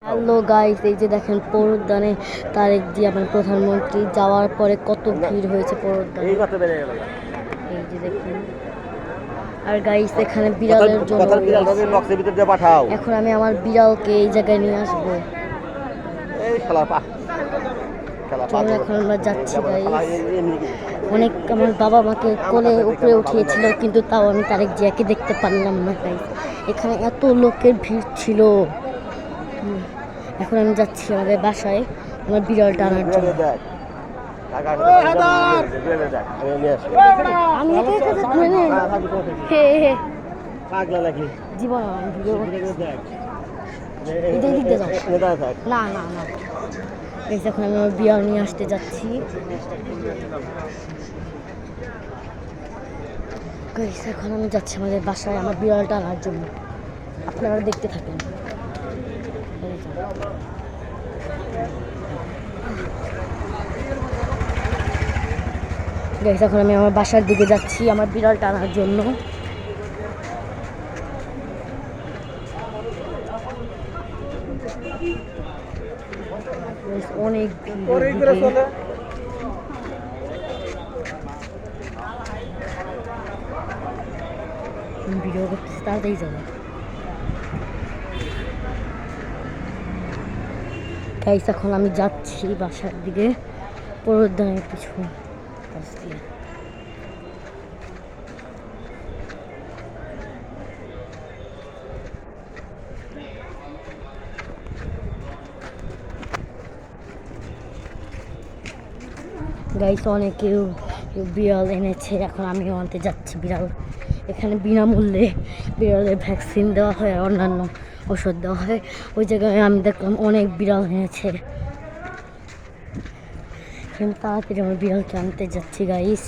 Hello guys, এই যে দেখেন পৌরউদ্যানে তারেক জিয়া মানে প্রধানমন্ত্রী যাওয়ার পরে কত ভিড় হয়েছে পৌরউদ্যানে। এই যে দেখুন। আর গাইস এখানে বিড়ালের জন্য এখন আমি আমার বিড়ালকে এই জায়গায় নিয়ে আসবো। চলুন এখন আমরা যাচ্ছি গাইস। অনেক আমার বাবা মাকে কোলে উপরে উঠিয়েছিল, কিন্তু তাও আমি তারেক জিয়াকে দেখতে পারলাম না গাইস। এখানে এত লোকের ভিড় ছিল। এখন আমি যাচ্ছি আমাদের বাসায় আমার বিড়ালটা আনার জন্য। জীবন না না না, এখন আমি আমার বিড়াল নিয়ে আসতে যাচ্ছি। এখন আমি যাচ্ছি আমাদের বাসায় আমার বিড়ালটা আনার জন্য। আপনারা দেখতে থাকেন। গাইস এখন আমি আমার বাসার দিকে যাচ্ছি আমার বিড়ালটা আনার জন্য। অনেক ভিডিও করতেছি, তাড়াতাড়ি যাবে। গাইস এখন আমি যাচ্ছি বাসার দিকে পৌরউদ্যানের পিছু কাছ দিয়ে। গাইস অনেকেও বিড়াল এনেছে, এখন আমিও আনতে যাচ্ছি বিড়াল। এখানে বিনামূল্যে বিড়ালের ভ্যাকসিন দেওয়া হয়, অন্যান্য ওষুধ দেওয়া হয়। ওই জায়গায় আমি দেখলাম অনেক বিড়াল এনেছে। তাড়াতাড়ি আমার বিড়ালকে আনতে যাচ্ছি গাইস।